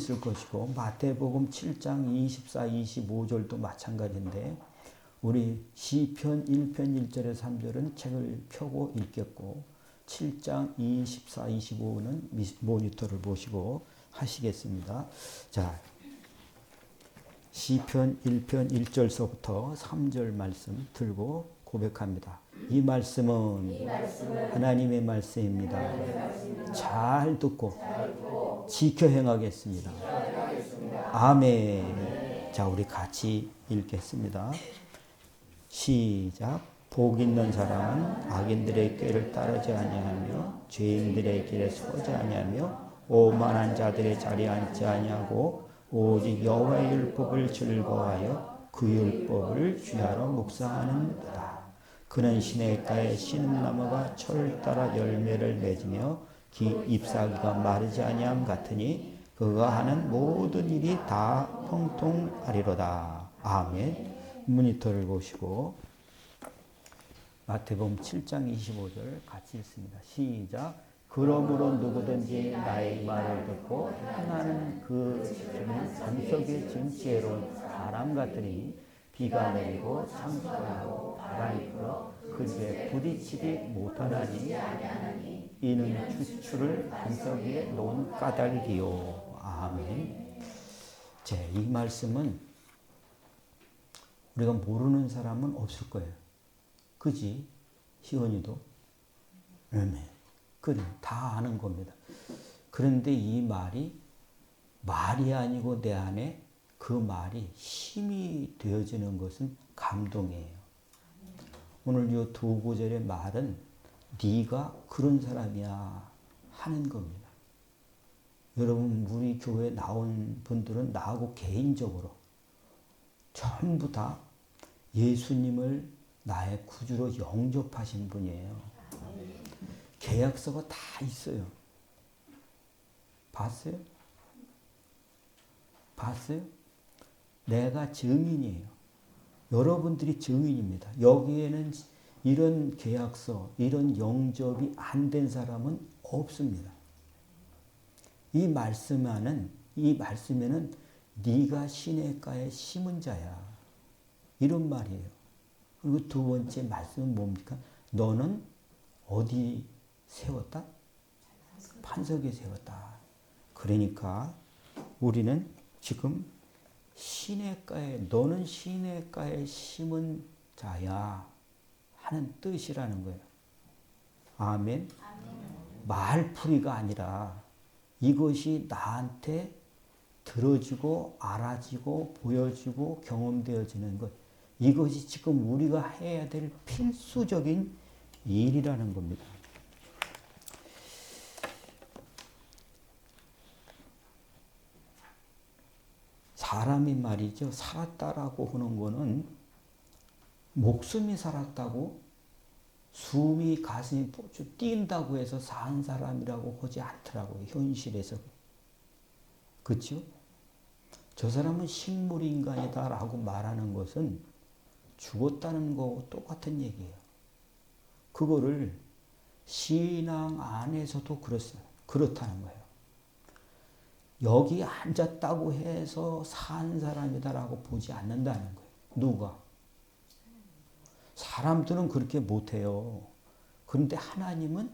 있을 것이고 마태복음 7장 24, 25절도 마찬가지인데 우리 시편 1편 1절에서 3절은 책을 펴고 읽겠고 7장 24, 25는 모니터를 보시고 하시겠습니다. 자, 시편 1편 1절서부터 3절 말씀 들고 고백합니다. 이 말씀은 하나님의 말씀입니다. 잘 듣고 지켜 행하겠습니다. 아멘. 자, 우리 같이 읽겠습니다. 시작. 복 있는 사람은 악인들의 꾀를 따르지 아니하며 죄인들의 길에 서지 아니하며 오만한 자들의 자리에 앉지 아니하고 오직 여호와의 율법을 즐거워하여 그 율법을 주야로 묵상하는도다. 그는 시냇가에 씨름나무가 철을 따라 열매를 맺으며 잎사귀가 마르지 아니함 같으니 그가 하는 모든 일이 다 형통하리로다. 아멘. 모니터를 보시고 마태복음 7장 25절 같이 읽습니다. 시작. 그러므로 누구든지 나의 말을 듣고 행하는 그 반석에 진 지혜로운 사람 같으니 비가 내리고 창수하고 바람이 불어 그 집에 부딪히지 못하나니 이는 추출을 반석 위에 놓은 까닭이요. 아멘. 이 말씀은 우리가 모르는 사람은 없을 거예요. 그지? 희원이도? 아멘. 그래, 다 아는 겁니다. 그런데 이 말이 아니고 내 안에 그 말이 힘이 되어지는 것은 감동이에요. 오늘 이 두 구절의 말은 네가 그런 사람이야 하는 겁니다. 여러분, 우리 교회에 나온 분들은 나하고 개인적으로 전부 다 예수님을 나의 구주로 영접하신 분이에요. 계약서가 다 있어요. 봤어요? 봤어요? 내가 증인이에요. 여러분들이 증인입니다. 여기에는 이런 계약서, 이런 영접이 안 된 사람은 없습니다. 이 말씀에는 네가 시냇가에 심은 자야. 이런 말이에요. 그리고 두 번째 말씀은 뭡니까? 너는 어디 세웠다? 반석에 세웠다. 그러니까 우리는 지금 너는 시냇가에 심은 자야 하는 뜻이라는 거예요. 아멘. 말풀이가 아니라 이것이 나한테 들어지고 알아지고 보여지고 경험되어지는 것. 이것이 지금 우리가 해야 될 필수적인 일이라는 겁니다. 사람이 말이죠. 살았다라고 하는 거는 목숨이 살았다고 숨이 가슴이 뛴다고 해서 산 사람이라고 하지 않더라고요. 현실에서. 그렇죠? 저 사람은 식물인간이다라고 말하는 것은 죽었다는 거하고 똑같은 얘기예요. 그거를 신앙 안에서도 그렇다는 거예요. 여기 앉았다고 해서 산 사람이다라고 보지 않는다는 거예요. 누가? 사람들은 그렇게 못해요. 그런데 하나님은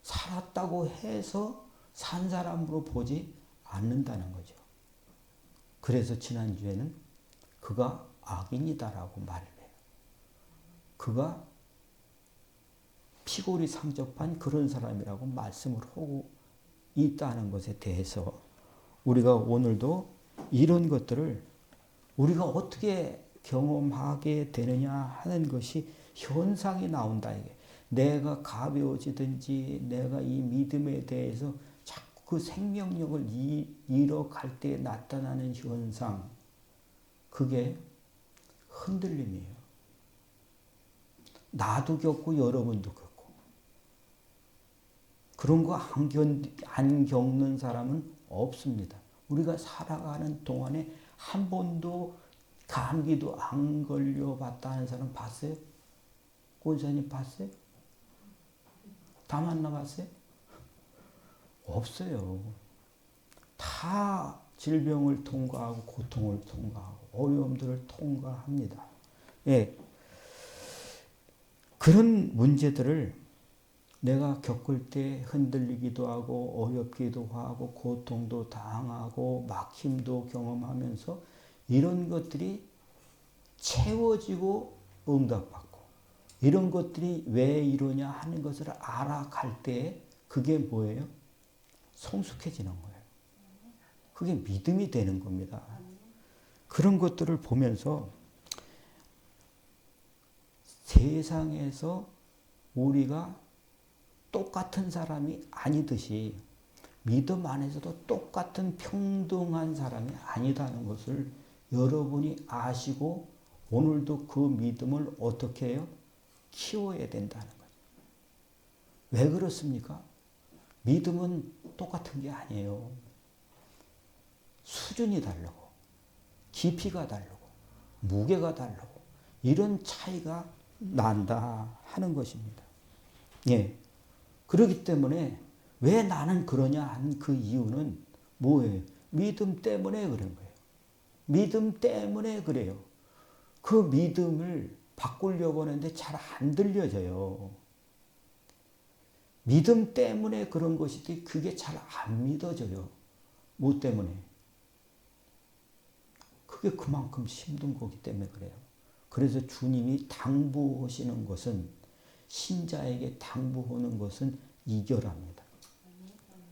살았다고 해서 산 사람으로 보지 않는다는 거죠. 그래서 지난주에는 그가 악인이다라고 말을 해요. 그가 피골이 상접한 그런 사람이라고 말씀을 하고 있다는 것에 대해서 우리가 오늘도 이런 것들을 우리가 어떻게 경험하게 되느냐 하는 것이 현상이 나온다. 이게 내가 가벼워지든지 내가 이 믿음에 대해서 자꾸 그 생명력을 잃어갈 때 나타나는 현상, 그게 흔들림이에요. 나도 겪고 여러분도 겪고. 그런 거 안 겪는 사람은 없습니다. 우리가 살아가는 동안에 한 번도 감기도 안 걸려봤다는 사람 봤어요? 권사님 봤어요? 다 만나봤어요? 없어요. 다 질병을 통과하고 고통을 통과하고 어려움들을 통과합니다. 예. 그런 문제들을 내가 겪을 때 흔들리기도 하고 어렵기도 하고 고통도 당하고 막힘도 경험하면서 이런 것들이 채워지고 응답받고 이런 것들이 왜 이러냐 하는 것을 알아갈 때 그게 뭐예요? 성숙해지는 거예요. 그게 믿음이 되는 겁니다. 그런 것들을 보면서 세상에서 우리가 똑같은 사람이 아니듯이 믿음 안에서도 똑같은 평등한 사람이 아니다는 것을 여러분이 아시고 오늘도 그 믿음을 어떻게 해요? 키워야 된다는 거죠. 왜 그렇습니까? 믿음은 똑같은 게 아니에요. 수준이 다르고 깊이가 다르고 무게가 다르고 이런 차이가 난다 하는 것입니다. 예. 그렇기 때문에 왜 나는 그러냐 하는 그 이유는 뭐예요? 믿음 때문에 그런 거예요. 믿음 때문에 그래요. 그 믿음을 바꾸려고 하는데 잘 안 들려져요. 믿음 때문에 그런 것이지 그게 잘 안 믿어져요. 뭐 때문에? 그게 그만큼 힘든 거기 때문에 그래요. 그래서 주님이 당부하시는 것은 신자에게 당부하는 것은 이겨랍니다.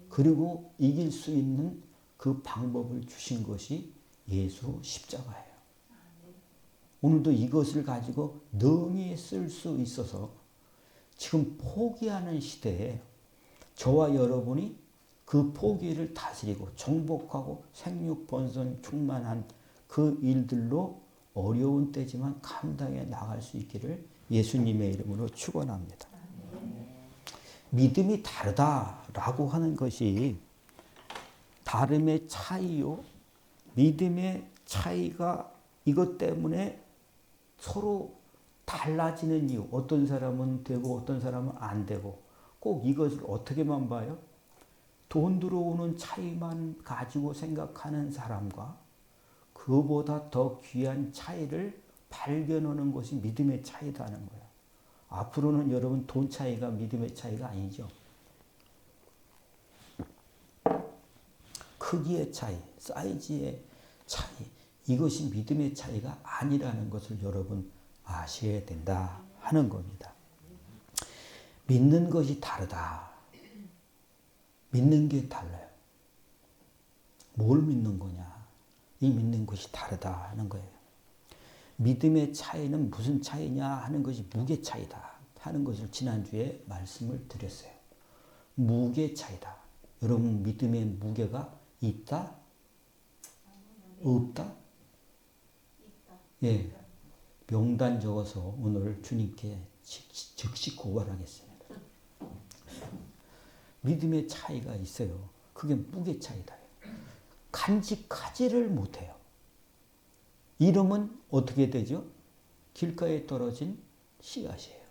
그리고 이길 수 있는 그 방법을 주신 것이 예수 십자가예요. 오늘도 이것을 가지고 능히 쓸 수 있어서 지금 포기하는 시대에 저와 여러분이 그 포기를 다스리고 정복하고 생육 번성 충만한 그 일들로 어려운 때지만 감당해 나갈 수 있기를 예수님의 이름으로 축원합니다. 믿음이 다르다라고 하는 것이 다름의 차이요. 믿음의 차이가 이것 때문에 서로 달라지는 이유. 어떤 사람은 되고 어떤 사람은 안 되고 꼭 이것을 어떻게만 봐요? 돈 들어오는 차이만 가지고 생각하는 사람과 그보다 더 귀한 차이를 발견하는 것이 믿음의 차이다는 거예요. 앞으로는 여러분 돈 차이가 믿음의 차이가 아니죠. 크기의 차이, 사이즈의 차이, 이것이 믿음의 차이가 아니라는 것을 여러분 아셔야 된다 하는 겁니다. 믿는 것이 다르다. 믿는 게 달라요. 뭘 믿는 거냐? 이 믿는 것이 다르다 하는 거예요. 믿음의 차이는 무슨 차이냐 하는 것이 무게 차이다 하는 것을 지난주에 말씀을 드렸어요. 무게 차이다. 여러분 믿음의 무게가 있다? 없다? 예. 명단 적어서 오늘 주님께 즉시 고발하겠습니다. 믿음의 차이가 있어요. 그게 무게 차이다. 간직하지를 못해요. 이름은 어떻게 되죠? 길가에 떨어진 씨앗이에요.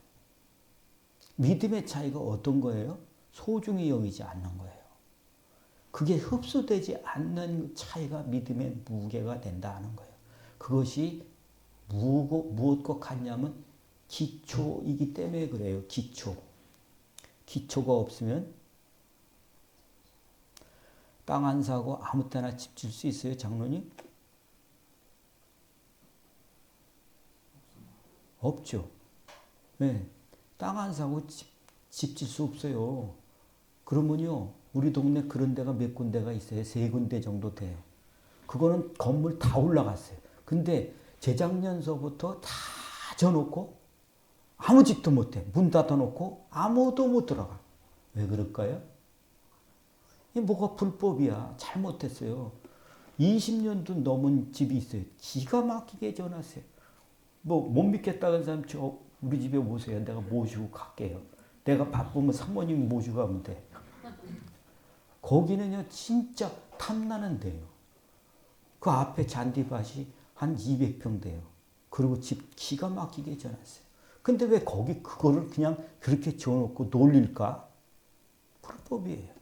믿음의 차이가 어떤 거예요? 소중히 여기지 않는 거예요. 그게 흡수되지 않는 차이가 믿음의 무게가 된다는 거예요. 그것이 무엇과 같냐면 기초이기 때문에 그래요. 기초. 기초가 없으면 땅 안 사고 아무 때나 집 질 수 있어요, 장로님? 없죠. 네. 땅 안 사고 집 질 수 없어요. 그러면요, 우리 동네 그런 데가 몇 군데가 있어요. 3군데 정도 돼요. 그거는 건물 다 올라갔어요. 근데 재작년서부터 다 져놓고 아무 짓도 못해. 문 닫아놓고 아무도 못 들어가. 왜 그럴까요? 이 뭐가 불법이야. 잘못했어요. 20년도 넘은 집이 있어요. 기가 막히게 져놨어요. 뭐 못 믿겠다는 사람 우리 집에 오세요. 내가 모시고 갈게요. 내가 바쁘면 사모님 모시고 가면 돼. 거기는요 진짜 탐나는 데요. 그 앞에 잔디밭이 한 200평 돼요. 그리고 집 기가 막히게 져놨어요. 근데 왜 거기 그거를 그냥 그렇게 지어놓고 놀릴까? 불법이에요.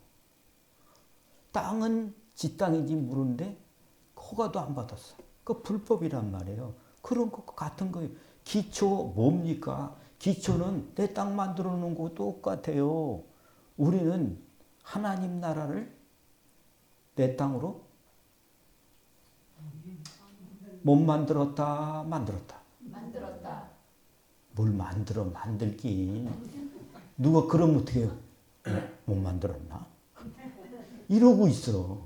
땅은 지 땅인지 모르는데 허가도 안 받았어. 그 불법이란 말이에요. 그런 것 같은 거예요. 기초 뭡니까? 기초는 내 땅 만들어 놓은 거 똑같아요. 우리는 하나님 나라를 내 땅으로 못 만들었다, 만들었다. 만들었다. 뭘 만들긴. 누가 그러면 어떻게 해요? 못 만들었나? 이러고 있어.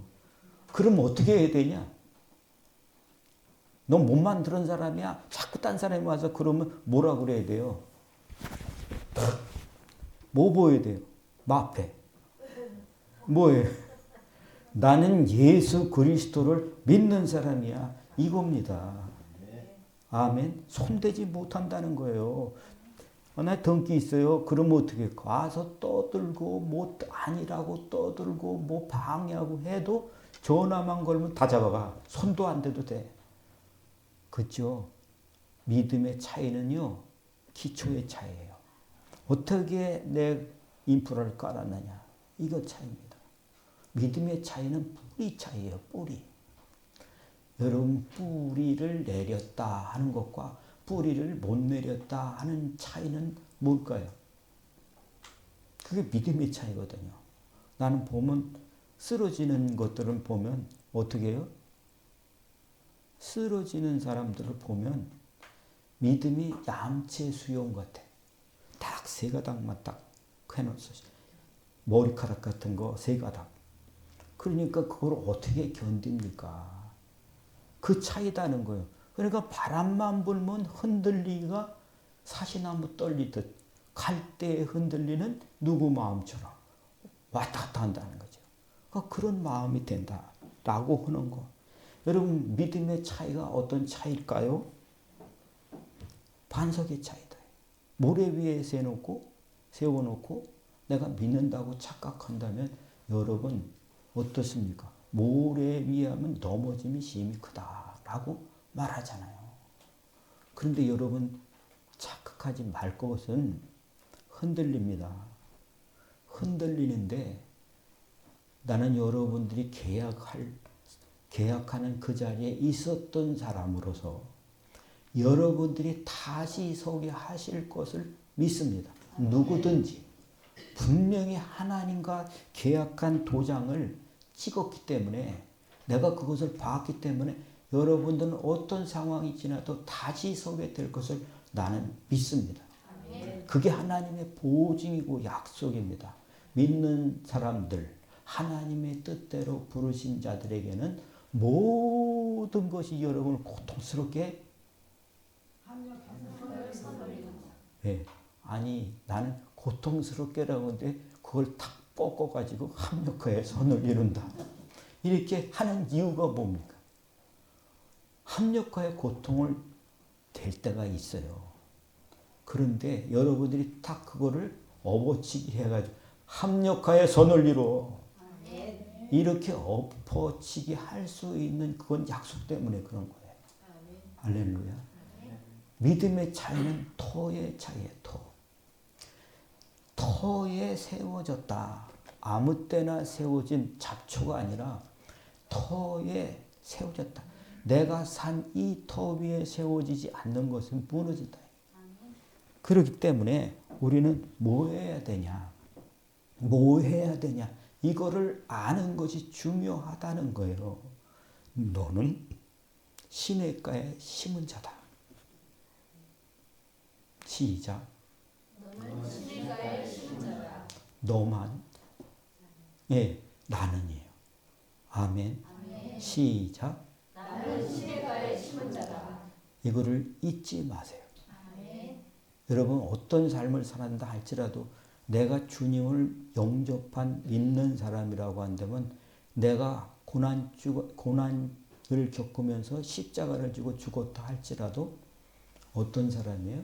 그럼 어떻게 해야 되냐? 너 못 만드는 사람이야. 자꾸 딴 사람이 와서 그러면 뭐라 그래야 돼요? 뭐 보여야 돼요? 마패. 뭐예요? 나는 예수 그리스도를 믿는 사람이야. 이겁니다. 아멘. 손대지 못한다는 거예요. 나 덩기 있어요. 그러면 어떻게 해? 와서 떠들고 뭐 아니라고 떠들고 뭐 방해하고 해도 전화만 걸면 다 잡아가. 손도 안 대도 돼. 그렇죠? 믿음의 차이는요. 기초의 차이예요. 어떻게 내 인프라를 깔았느냐. 이거 차이입니다. 믿음의 차이는 뿌리 차이예요. 뿌리. 여러분 뿌리를 내렸다 하는 것과 뿌리를 못 내렸다 하는 차이는 뭘까요? 그게 믿음의 차이거든요. 나는 보면 쓰러지는 것들을 보면 어떻게 해요? 쓰러지는 사람들을 보면 믿음이 얌체 수염 같아. 딱 세 가닥만 딱 해놓았어. 머리카락 같은 거 세 가닥. 그러니까 그걸 어떻게 견딥니까? 그 차이다는 거예요. 그러니까 바람만 불면 흔들리기가 사시나무 떨리듯 갈대에 흔들리는 누구 마음처럼 왔다 갔다 한다는 거죠. 그러니까 그런 마음이 된다라고 하는 거. 여러분 믿음의 차이가 어떤 차이일까요? 반석의 차이다. 모래 위에 세워놓고 내가 믿는다고 착각한다면 여러분 어떻습니까? 모래 위에 하면 넘어짐이 심히 크다라고 말하잖아요. 그런데 여러분 착각하지 말 것은 흔들립니다. 흔들리는데 나는 여러분들이 계약하는 그 자리에 있었던 사람으로서 여러분들이 다시 서게 하실 것을 믿습니다. 누구든지 분명히 하나님과 계약한 도장을 찍었기 때문에 내가 그것을 봤기 때문에 여러분들은 어떤 상황이 지나도 다시 서게 될 것을 나는 믿습니다. 그게 하나님의 보증이고 약속입니다. 믿는 사람들, 하나님의 뜻대로 부르신 자들에게는 모든 것이 여러분을 고통스럽게 아니 나는 고통스럽게라고 하는데 그걸 탁 꺾어가지고 합력하에 선을 이룬다. 이렇게 하는 이유가 뭡니까? 합력하의 고통을 될 때가 있어요. 그런데 여러분들이 딱 그거를 엎어치기 해가지고 합력하에 선을 이루어. 이렇게 엎어치기 할 수 있는 그건 약속 때문에 그런 거예요. 할렐루야. 믿음의 차이는 터의 차이예요. 터에 세워졌다. 아무 때나 세워진 잡초가 아니라 터에 세워졌다. 내가 산 이 터 위에 세워지지 않는 것은 무너진다. 그렇기 때문에 우리는 뭐 해야 되냐? 뭐 해야 되냐? 이거를 아는 것이 중요하다는 거예요. 너는 시냇가에 심은 자다. 시작. 너는 시냇가에 심은 자다. 너만 나는이에요. 아멘. 시작. 나는 시냇가에 심은 자다. 이거를 잊지 마세요. 아멘. 여러분 어떤 삶을 살았다 할지라도 내가 주님을 영접한 믿는 사람이라고 한다면 내가 고난을 겪으면서 십자가를 지고 죽었다 할지라도 어떤 사람이에요?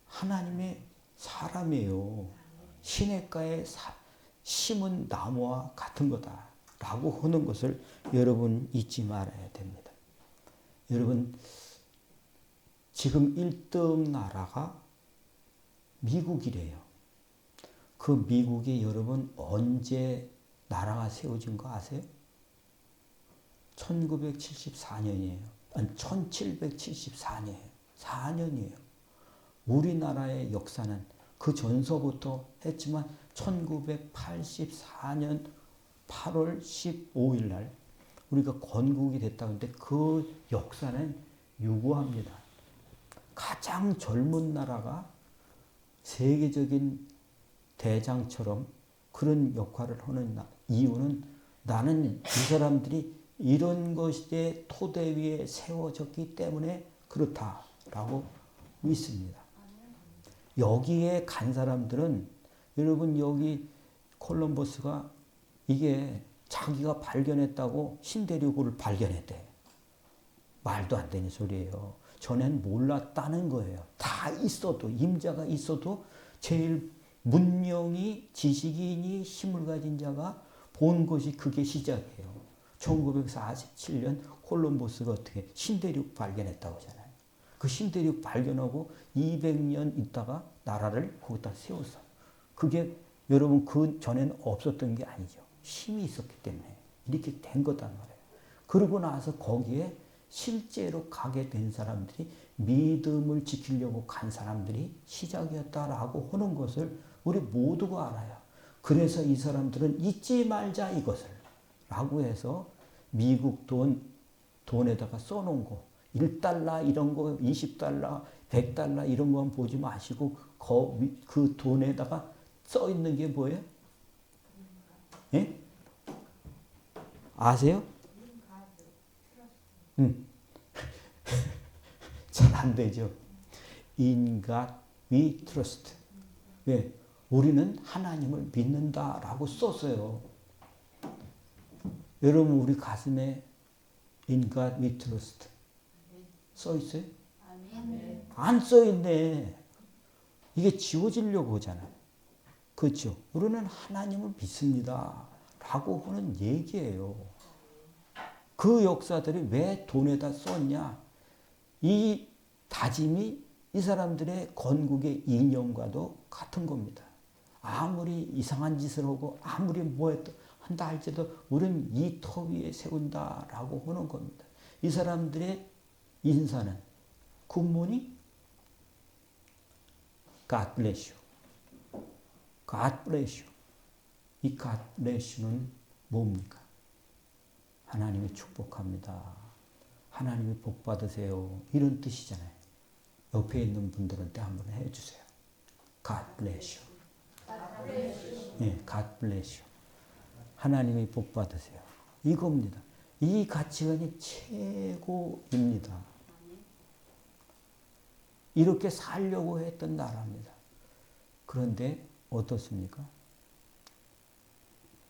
하나님의 사람이에요. 시냇가에 심은 나무와 같은 거다라고 하는 것을 여러분 잊지 말아야 됩니다. 여러분 지금 1등 나라가 미국이래요. 그 미국이 여러분 언제 나라가 세워진 거 아세요? 1974년이에요. 아니 1774년이에요. 4년이에요. 우리나라의 역사는 그 전서부터 했지만 1984년 8월 15일 날 우리가 건국이 됐다는데 그 역사는 유구합니다. 가장 젊은 나라가 세계적인 대장처럼 그런 역할을 하는 이유는 나는 이 사람들이 이런 것에 토대 위에 세워졌기 때문에 그렇다라고 믿습니다. 여기에 간 사람들은 여러분 여기 콜럼버스가 이게 자기가 발견했다고 신대륙을 발견했대. 말도 안 되는 소리예요. 전엔 몰랐다는 거예요. 다 있어도 임자가 있어도 제일 문명이 지식인이 힘을 가진 자가 본 것이 그게 시작이에요. 1947년 콜럼버스가 어떻게 신대륙 발견했다고 하잖아요. 그 신대륙 발견하고 200년 있다가 나라를 거기다 세웠어. 그게 여러분 그 전에는 없었던 게 아니죠. 힘이 있었기 때문에 이렇게 된 거단 말이에요. 그러고 나서 거기에 실제로 가게 된 사람들이 믿음을 지키려고 간 사람들이 시작이었다라고 하는 것을 우리 모두가 알아요. 그래서 이 사람들은 잊지 말자 이것을 라고 해서 미국 돈에다가 써놓은 거 1달러 이런 거 20달러 100달러 이런 거만 보지 마시고 그 돈에다가 써 있는 게 뭐예요? 예? 아세요? 잘 안 되죠. In God we trust. 왜? 우리는 하나님을 믿는다라고 썼어요. 여러분 우리 가슴에 In God we trust 써 있어요? 안 써 있네. 이게 지워지려고 하잖아요. 그렇죠? 우리는 하나님을 믿습니다. 라고 하는 얘기예요. 그 역사들이 왜 돈에다 썼냐? 이 다짐이 이 사람들의 건국의 이념과도 같은 겁니다. 아무리 이상한 짓을 하고 아무리 뭐 한다 할지라도 우리는 이 터 위에 세운다라고 하는 겁니다. 이 사람들의 인사는 굿모닝, God bless you. God bless you. 이 God bless you는 뭡니까? 하나님이 축복합니다. 하나님이 복 받으세요. 이런 뜻이잖아요. 옆에 있는 분들한테 한번 해주세요. God bless you. 네, God bless you. 하나님이 복 받으세요. 이겁니다. 이 가치관이 최고입니다. 이렇게 살려고 했던 나라입니다. 그런데 어떻습니까?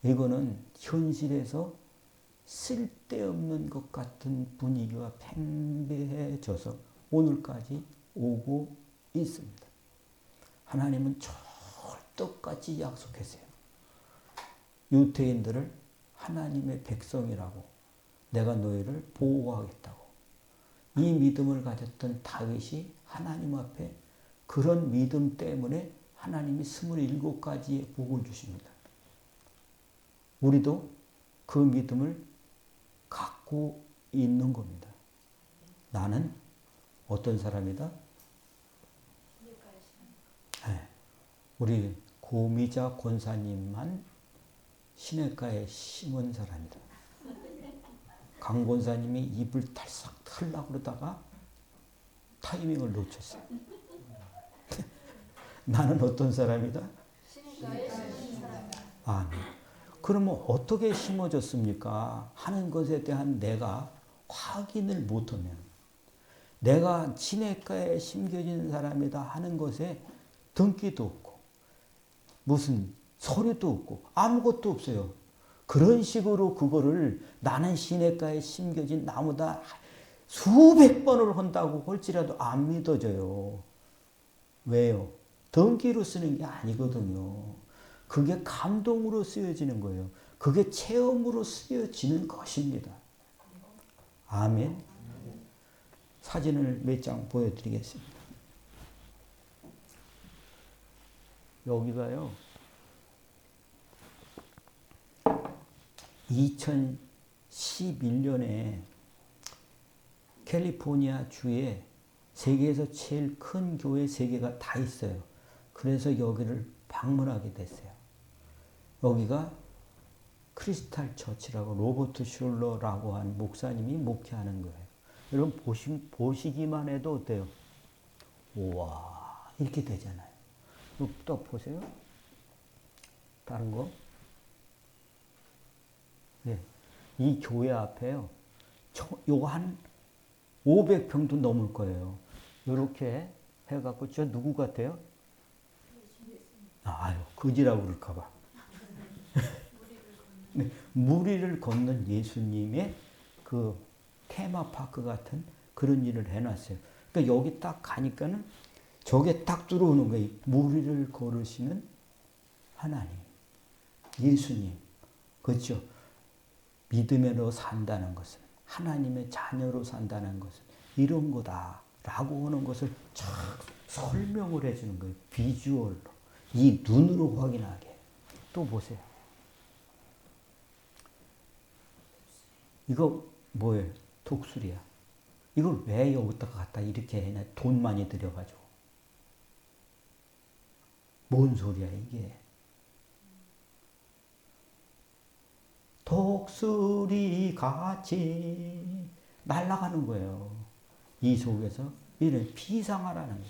이거는 현실에서 쓸데없는 것 같은 분위기가 팽배해져서 오늘까지 오고 있습니다. 하나님은 철떡같이 약속했어요. 유대인들을 하나님의 백성이라고 내가 너희를 보호하겠다고. 이 믿음을 가졌던 다윗이 하나님 앞에 그런 믿음 때문에 하나님이 27가지의 복을 주십니다. 우리도 그 믿음을 갖고 있는 겁니다. 나는 어떤 사람이다? 네. 우리 고미자 권사님만 시냇가에 심은 사람이다. 강 권사님이 입을 탈싹 털려고 그러다가 타이밍을 놓쳤어요. 나는 어떤 사람이다? 시냇가에 심은 사람이다. 아멘. 그러면 어떻게 심어졌습니까? 하는 것에 대한 내가 확인을 못하면 내가 시냇가에 심겨진 사람이다 하는 것에 등기도 없고 무슨 서류도 없고 아무것도 없어요. 그런 식으로 그거를 나는 시냇가에 심겨진 나무다 수백 번을 한다고 할지라도 안 믿어져요. 왜요? 등기로 쓰는 게 아니거든요. 그게 감동으로 쓰여지는 거예요. 그게 체험으로 쓰여지는 것입니다. 아멘. 사진을 몇 장 보여드리겠습니다. 여기가요. 2011년에 캘리포니아 주에 세계에서 제일 큰 교회 3개가 다 있어요. 그래서 여기를 방문하게 됐어요. 여기가 크리스탈 처치라고 로버트 슐러라고 하는 목사님이 목회하는 거예요. 여러분 보시기만 해도 어때요? 우와 이렇게 되잖아요. 또 보세요. 다른 거. 네. 이 교회 앞에요. 요거 한 500평도 넘을 거예요. 이렇게 해갖고 저 누구 같아요? 아유 거지라고 그럴까봐. 네, 무리를 걷는 예수님의 그 테마파크 같은 그런 일을 해놨어요. 그러니까 여기 딱 가니까는 저게 딱 들어오는 거예요. 무리를 걸으시는 하나님, 예수님. 그렇죠? 믿음으로 산다는 것은, 하나님의 자녀로 산다는 것은 이런 거다라고 하는 것을 쫙 설명을 해주는 거예요. 비주얼로. 이 눈으로 확인하게. 또 보세요. 이거 뭐예요? 독수리야. 이걸 왜 여기다가 갖다 이렇게 해냐? 돈 많이 들여가지고. 뭔 소리야 이게? 독수리 같이 날아가는 거예요. 이 속에서 이런 비상하라는 거예요.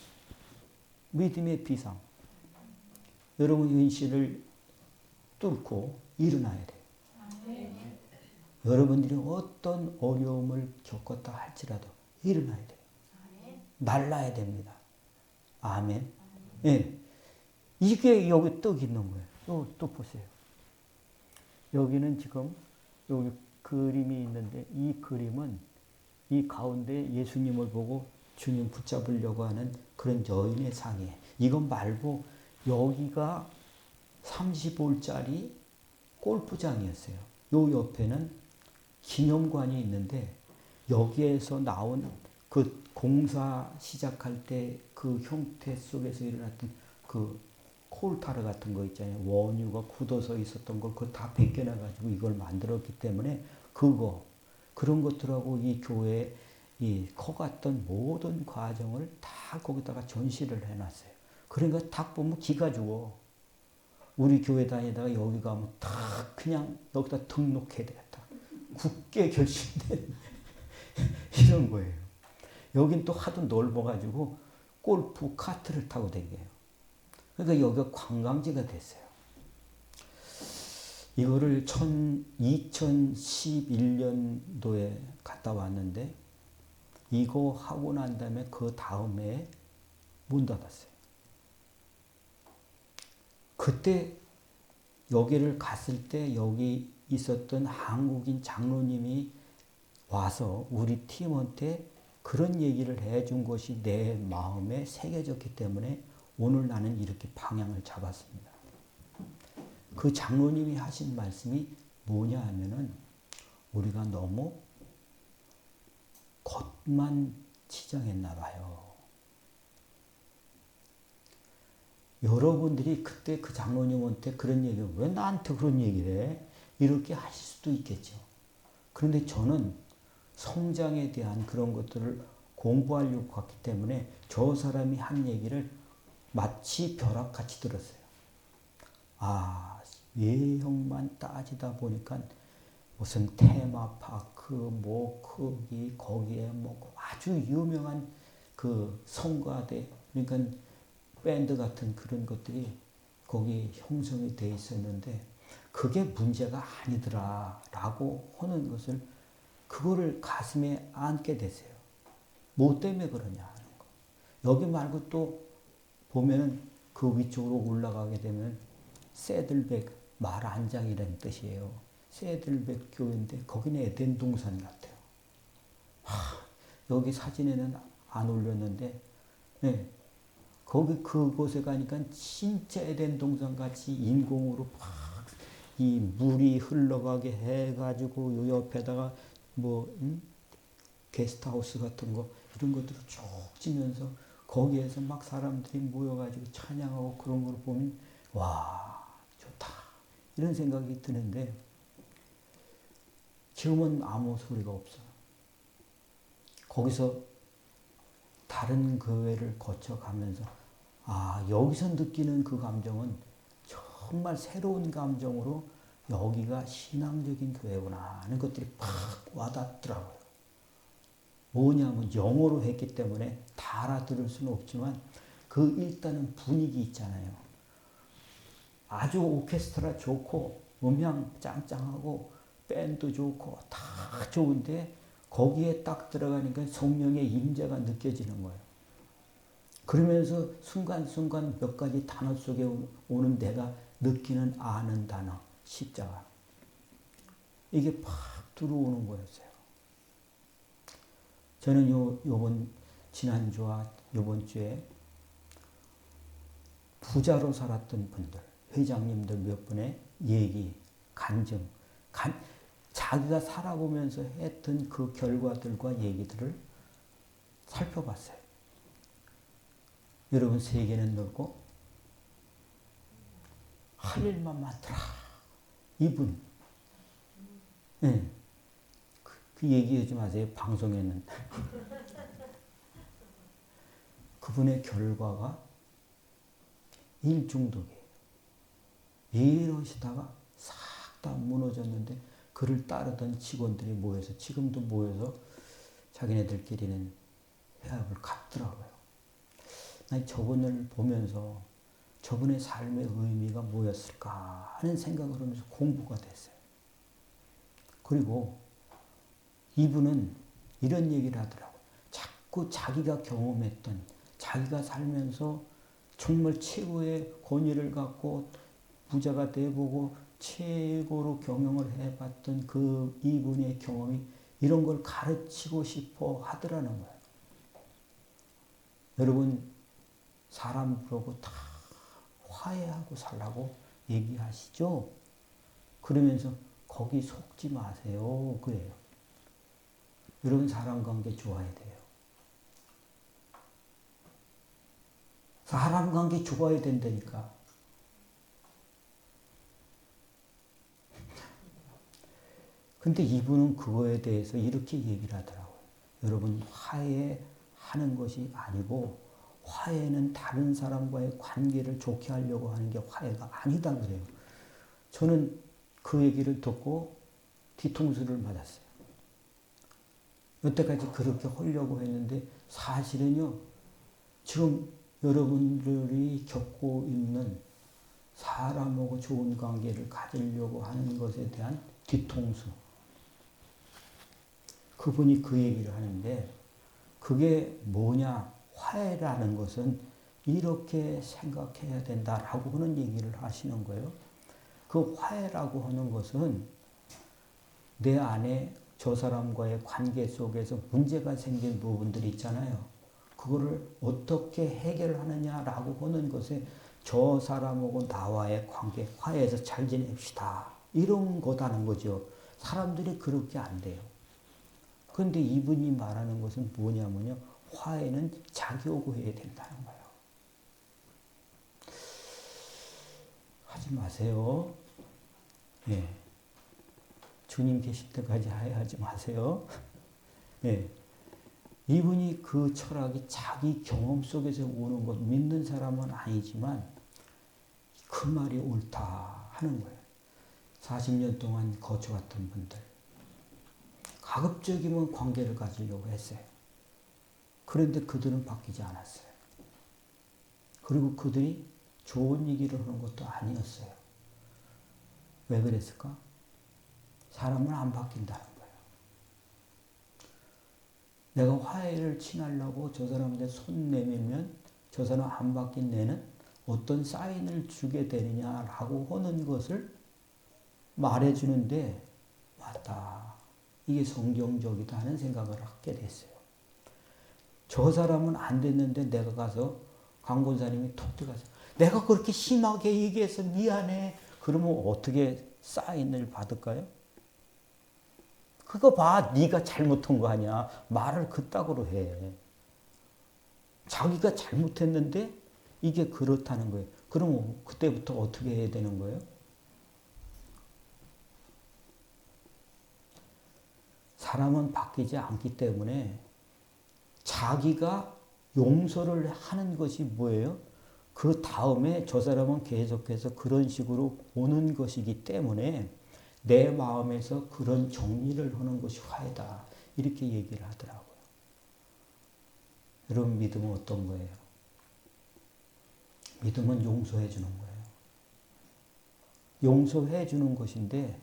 믿음의 비상. 여러분 현실을 뚫고 일어나야 돼요. 여러분들이 어떤 어려움을 겪었다 할지라도 일어나야 돼요. 날라야 됩니다. 아멘. 예. 이게 여기 떡 있는 거예요. 또 보세요. 여기는 지금 여기 그림이 있는데 이 그림은 이 가운데 예수님을 보고 주님 붙잡으려고 하는 그런 여인의 상이에요. 이건 말고 여기가 30홀짜리 골프장이었어요. 요 옆에는 기념관이 있는데 여기에서 나온 그 공사 시작할 때 그 형태 속에서 일어났던 그 콜타르 같은 거 있잖아요. 원유가 굳어서 있었던 걸 그거 다 벗겨내가지고 이걸 만들었기 때문에 그런 것들하고 이 교회에 이 커갔던 모든 과정을 다 거기다가 전시를 해놨어요. 그러니까 딱 보면 기가 죽어. 우리 교회 다니다가 여기 가면 다 그냥 여기다 등록해야 되겠다. 굳게 결심된 이런 거예요. 여긴 또 하도 넓어가지고 골프 카트를 타고 다녀요. 그러니까 여기가 관광지가 됐어요. 이거를 2011년도에 갔다 왔는데 이거 하고 난 다음에 그 다음에 문 닫았어요. 그때 여기를 갔을 때 여기 있었던 한국인 장로님이 와서 우리 팀한테 그런 얘기를 해준 것이 내 마음에 새겨졌기 때문에 오늘 나는 이렇게 방향을 잡았습니다. 그 장로님이 하신 말씀이 뭐냐 하면은 우리가 너무 겉만 치장했나 봐요. 여러분들이 그때 그 장로님한테 그런 얘기를 왜 나한테 그런 얘기를 해? 이렇게 하실 수도 있겠죠. 그런데 저는 성장에 대한 그런 것들을 공부하려고 갔기 때문에 저 사람이 한 얘기를 마치 벼락같이 들었어요. 아, 외형만 따지다 보니까 무슨 테마파크, 뭐 거기에 뭐 아주 유명한 그 성가대, 그러니까 밴드 같은 그런 것들이 거기 형성이 돼 있었는데 그게 문제가 아니더라라고 하는 것을 그거를 가슴에 안게 되세요. 뭐 때문에 그러냐 하는 거. 여기 말고 또 보면은 그 위쪽으로 올라가게 되면 새들백 말안장이라는 뜻이에요. 새들백 교회인데 거기는 에덴 동산 같아요. 여기 사진에는 안 올렸는데 네. 거기 그곳에 가니까 진짜 에덴 동산 같이 인공으로 막 이 물이 흘러가게 해가지고 요 옆에다가 뭐 게스트하우스 같은 거 이런 것들을 쭉 지면서 거기에서 막 사람들이 모여가지고 찬양하고 그런 걸 보면 와 좋다 이런 생각이 드는데 지금은 아무 소리가 없어. 거기서 다른 교회를 거쳐가면서 여기서 느끼는 그 감정은 정말 새로운 감정으로 여기가 신앙적인 교회구나 하는 것들이 팍 와닿더라고요. 뭐냐면 영어로 했기 때문에 다 알아들을 수는 없지만 그 일단은 분위기 있잖아요. 아주 오케스트라 좋고 음향 짱짱하고 밴드 좋고 다 좋은데 거기에 딱 들어가니까 성령의 임재가 느껴지는 거예요. 그러면서 순간순간 몇 가지 단어 속에 오는 내가 느끼는 아는 단어, 십자가. 이게 팍 들어오는 거였어요. 저는 요번 지난주와 요번 주에 부자로 살았던 분들, 회장님들 몇 분의 얘기, 간증, 자기가 살아보면서 했던 그 결과들과 얘기들을 살펴봤어요. 여러분 세계는 넓고 할 일만 많더라. 이분. 네. 그 얘기하지 마세요. 방송에는. 그분의 결과가 일 중독이에요. 이러시다가 싹 다 무너졌는데 그를 따르던 직원들이 모여서 지금도 모여서 자기네들끼리는 회합을 갖더라고요. 난 저분을 보면서 저분의 삶의 의미가 뭐였을까 하는 생각을 하면서 공부가 됐어요. 그리고 이분은 이런 얘기를 하더라고요. 자꾸 자기가 경험했던, 자기가 살면서 정말 최고의 권위를 갖고 부자가 돼보고 최고로 경영을 해봤던 그 이분의 경험이 이런 걸 가르치고 싶어 하더라는 거예요. 여러분 사람 보고 다 화해하고 살라고 얘기하시죠? 그러면서 거기 속지 마세요. 그래요. 여러분 사람 관계 좋아야 돼요. 사람 관계 좋아야 된다니까. 근데 이분은 그거에 대해서 이렇게 얘기를 하더라고요. 여러분 화해하는 것이 아니고 화해는 다른 사람과의 관계를 좋게 하려고 하는 게 화해가 아니다 그래요. 저는 그 얘기를 듣고 뒤통수를 맞았어요. 여태까지 그렇게 하려고 했는데 사실은요. 지금 여러분들이 겪고 있는 사람하고 좋은 관계를 가지려고 하는 것에 대한 뒤통수. 그분이 그 얘기를 하는데 그게 뭐냐. 화해라는 것은 이렇게 생각해야 된다라고 하는 얘기를 하시는 거예요. 그 화해라고 하는 것은 내 안에 저 사람과의 관계 속에서 문제가 생긴 부분들이 있잖아요. 그거를 어떻게 해결하느냐라고 하는 것에 저 사람하고 나와의 관계, 화해해서 잘 지냅시다. 이런 거다는 거죠. 사람들이 그렇게 안 돼요. 그런데 이분이 말하는 것은 뭐냐면요. 화해는 자기하고 해야 된다는 거예요. 하지 마세요. 예. 주님 계실 때까지 화해하지 마세요. 예. 이분이 그 철학이 자기 경험 속에서 오는 것, 믿는 사람은 아니지만 그 말이 옳다 하는 거예요. 40년 동안 거쳐왔던 분들. 가급적이면 관계를 가지려고 했어요. 그런데 그들은 바뀌지 않았어요. 그리고 그들이 좋은 얘기를 하는 것도 아니었어요. 왜 그랬을까? 사람은 안 바뀐다는 거예요. 내가 화해를 취하려고 저 사람한테 손 내밀면 저 사람 안 바뀐 내는 어떤 사인을 주게 되느냐라고 하는 것을 말해주는데 맞다. 이게 성경적이다 하는 생각을 하게 됐어요. 저 사람은 안 됐는데 내가 가서 강권사님이 톡 들어가서 내가 그렇게 심하게 얘기해서 미안해. 그러면 어떻게 사인을 받을까요? 그거 봐. 네가 잘못한 거 아니야. 말을 그따구로 해. 자기가 잘못했는데 이게 그렇다는 거예요. 그럼 그때부터 어떻게 해야 되는 거예요? 사람은 바뀌지 않기 때문에 자기가 용서를 하는 것이 뭐예요? 그 다음에 저 사람은 계속해서 그런 식으로 오는 것이기 때문에 내 마음에서 그런 정리를 하는 것이 화해다. 이렇게 얘기를 하더라고요. 여러분 믿음은 어떤 거예요? 믿음은 용서해 주는 거예요. 용서해 주는 것인데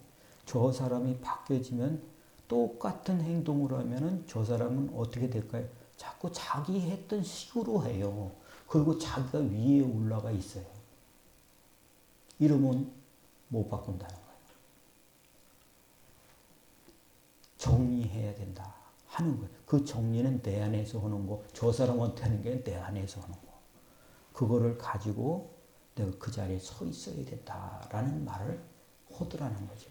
저 사람이 바뀌어지면 똑같은 행동을 하면은 저 사람은 어떻게 될까요? 자꾸 자기 했던 식으로 해요. 그리고 자기가 위에 올라가 있어요. 이러면 못 바꾼다는 거예요. 정리해야 된다 하는 거예요. 그 정리는 내 안에서 하는 거, 저 사람한테 하는 게 내 안에서 하는 거. 그거를 가지고 내가 그 자리에 서 있어야 된다라는 말을 하더라는 거죠.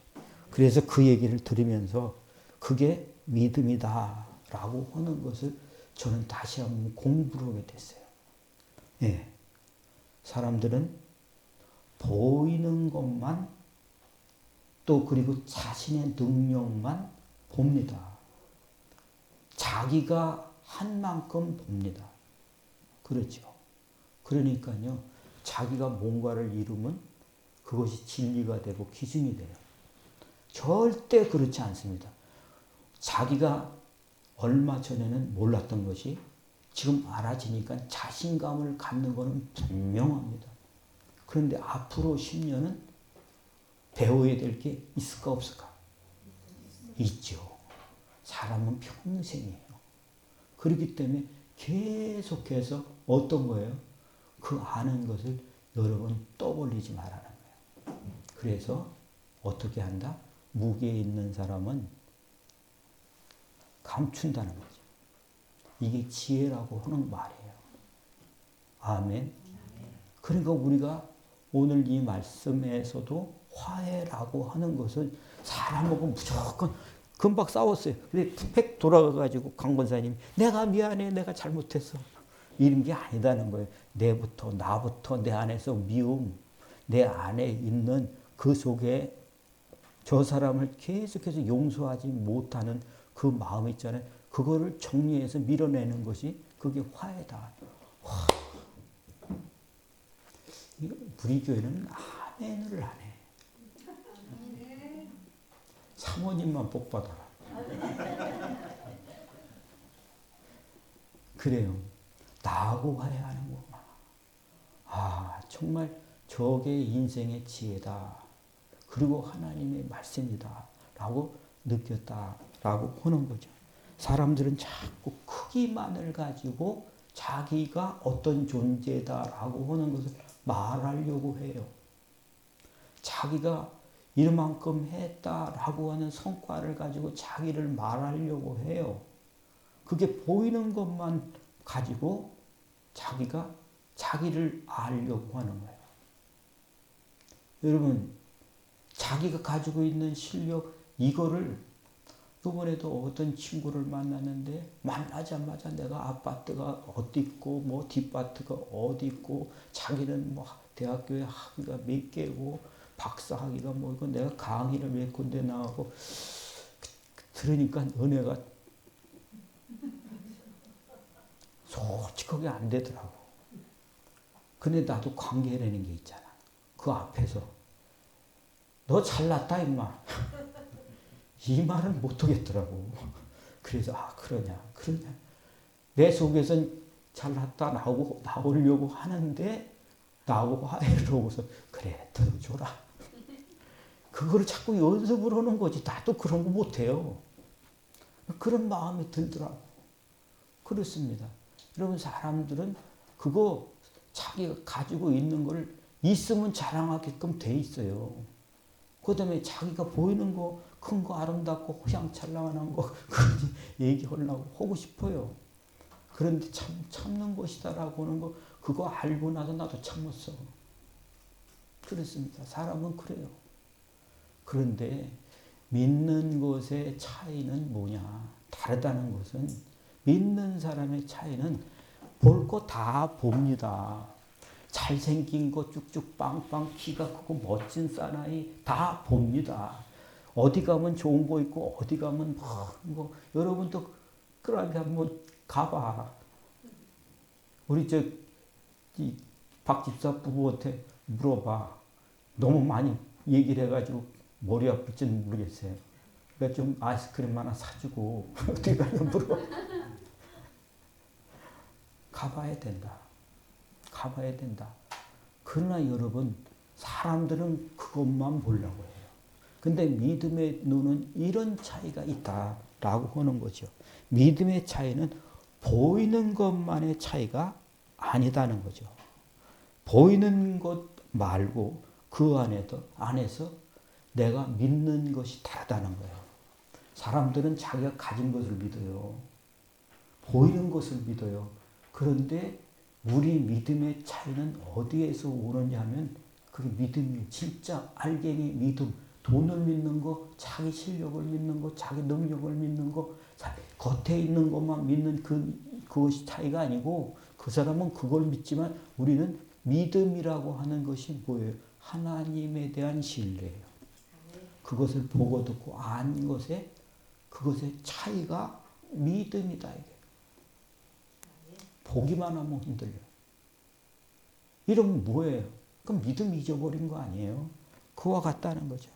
그래서 그 얘기를 들으면서 그게 믿음이다라고 하는 것을 저는 다시 한번 공부를 하게 됐어요. 예. 사람들은 보이는 것만 또 그리고 자신의 능력만 봅니다. 자기가 한 만큼 봅니다. 그렇죠. 그러니까요. 자기가 뭔가를 이루면 그것이 진리가 되고 기준이 돼요. 절대 그렇지 않습니다. 자기가 얼마 전에는 몰랐던 것이 지금 알아지니까 자신감을 갖는 것은 분명합니다. 그런데 앞으로 10년은 배워야 될 게 있을까 없을까? 있죠. 사람은 평생이에요. 그렇기 때문에 계속해서 어떤 거예요? 그 아는 것을 여러 번 떠올리지 말라는 거예요. 그래서 어떻게 한다? 무게에 있는 사람은 감춘다는 거죠. 이게 지혜라고 하는 말이에요. 아멘. 그러니까 우리가 오늘 이 말씀에서도 화해라고 하는 것은 사람하고 무조건 금방 싸웠어요. 근데 팩 돌아가가지고 강 권사님 내가 미안해 내가 잘못했어. 이런 게 아니다는 거예요. 나부터 내 안에서 미움 내 안에 있는 그 속에 저 사람을 계속해서 용서하지 못하는 그 마음 있잖아요. 그거를 정리해서 밀어내는 것이 그게 화해다. 우리 교회는 아멘을 안 해. 사모님만 복 받아라. 그래요. 나하고 화해하는구나. 아, 정말 저게 인생의 지혜다. 그리고 하나님의 말씀이다. 라고 느꼈다라고 하는 거죠. 사람들은 자꾸 크기만을 가지고 자기가 어떤 존재다라고 하는 것을 말하려고 해요. 자기가 이만큼 했다라고 하는 성과를 가지고 자기를 말하려고 해요. 그게 보이는 것만 가지고 자기가 자기를 알려고 하는 거예요. 여러분, 자기가 가지고 있는 실력, 이거를 이번에도 어떤 친구를 만났는데 만나자마자 내가 아파트가 어디 있고 뭐 뒷바트가 어디 있고 자기는 뭐 대학교에 학위가 몇 개고 박사 학위가 뭐고 내가 강의를 몇 군데 나가고 들으니까 은혜가 솔직하게 안 되더라고. 근데 나도 관계라는 게 있잖아. 그 앞에서 너 잘났다 임마. 이 말은 못하겠더라고. 그래서 그러냐. 내 속에선 잘났다 나오려고 하는데 나하고 화해를 하고서 그래 들어줘라. 그거를 자꾸 연습을 하는 거지. 나도 그런 거 못해요. 그런 마음이 들더라고. 그렇습니다. 여러분 사람들은 그거 자기가 가지고 있는 걸 있으면 자랑하게끔 돼 있어요. 그 다음에 자기가 보이는 거, 큰 거, 아름답고 호양찬란한 거, 그러지 얘기하려고 하고 싶어요. 그런데 참는 것이다라고 하는 거, 그거 알고 나서 나도 참았어. 그렇습니다. 사람은 그래요. 그런데 믿는 것의 차이는 뭐냐? 다르다는 것은 믿는 사람의 차이는 볼 거 다 봅니다. 잘생긴 거 쭉쭉 빵빵 키가 크고 멋진 사나이 다 봅니다. 어디 가면 좋은 거 있고 어디 가면 뭐 여러분도 그러니까 한번 가봐. 우리 박 집사 부부한테 물어봐. 너무 많이 얘기를 해가지고 머리 아플지는 모르겠어요. 그러니까 좀 아이스크림 하나 사주고 어디 가냐 물어. 가봐야 된다. 가봐야 된다. 그러나 여러분 사람들은 그것만 보려고 해요. 근데 믿음의 눈은 이런 차이가 있다라고 하는 거죠. 믿음의 차이는 보이는 것만의 차이가 아니다는 거죠. 보이는 것 말고 그 안에서 내가 믿는 것이 다르다는 거예요. 사람들은 자기가 가진 것을 믿어요. 보이는 것을 믿어요. 그런데 우리 믿음의 차이는 어디에서 오느냐 하면 그게 믿음이 진짜 알갱이 믿음. 돈을 믿는 거, 자기 실력을 믿는 거, 자기 능력을 믿는 거, 겉에 있는 것만 믿는 그것이 차이가 아니고 그 사람은 그걸 믿지만 우리는 믿음이라고 하는 것이 뭐예요? 하나님에 대한 신뢰예요. 그것을 보고 듣고 안 것에 그것의 차이가 믿음이다 이게. 보기만 하면 흔들려요. 이러면 뭐예요? 그럼 믿음 잊어버린 거 아니에요? 그와 같다는 거죠.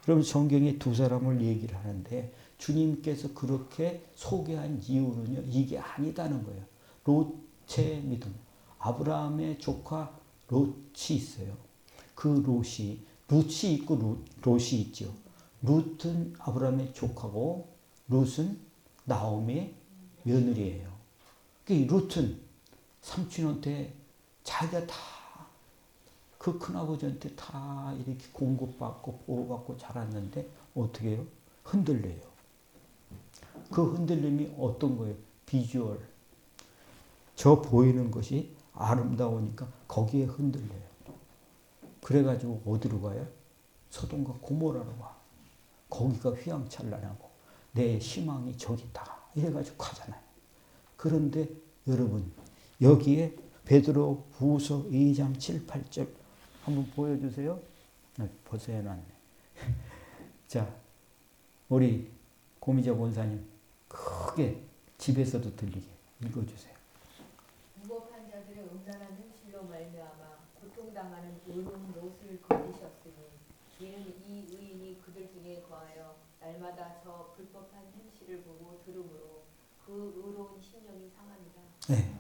그럼 성경에 두 사람을 얘기를 하는데 주님께서 그렇게 소개한 이유는요. 이게 아니다는 거예요. 롯의 믿음. 아브라함의 조카 롯이 있어요. 그 룻이 있고 롯이 있죠. 룻은 아브라함의 조카고 룻은 나오미의 며느리예요. 그 룻은 삼촌한테 자기가 다 그 큰아버지한테 다 이렇게 공급받고 보호받고 자랐는데 어떻게 해요? 흔들려요. 그 흔들림이 어떤 거예요? 비주얼. 저 보이는 것이 아름다우니까 거기에 흔들려요. 그래가지고 어디로 가요? 소돔과 고모라로 가. 거기가 휘황찬란하고 내 희망이 저기다. 이래가지고 가잖아요. 그런데 여러분 여기에 베드로 후서 2장 7, 8절 한번 보여주세요. 벌써 해놨네. 자, 우리 고미자 권사님 크게 집에서도 들리게 읽어주세요. 무법한 자들의 음란한 행실로 말미암아 고통당하는 의로운 롯을 건지셨으니 이는 이 의인이 그들 중에 거하여 날마다 저 불법한 행실을 보고 들음으로 그 의로운 심령이 상합니다. 네.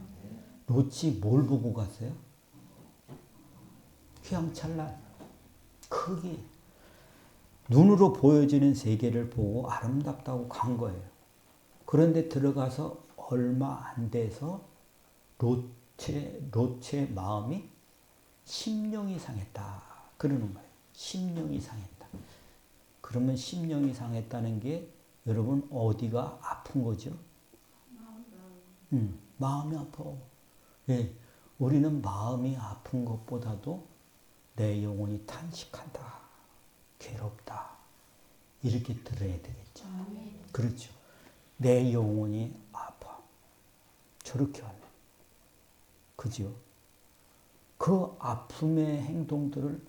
롯이 뭘 보고 갔어요? 휘황찬란, 크기, 눈으로 보여지는 세계를 보고 아름답다고 간 거예요. 그런데 들어가서 얼마 안 돼서 롯의 마음이 심령이 상했다. 그러는 거예요. 심령이 상했다. 그러면 심령이 상했다는 게 여러분 어디가 아픈 거죠? 마음이 아파. 예, 우리는 마음이 아픈 것보다도 내 영혼이 탄식한다. 괴롭다. 이렇게 들어야 되겠죠. 그렇죠. 내 영혼이 아파. 저렇게 하면. 그죠? 그 아픔의 행동들을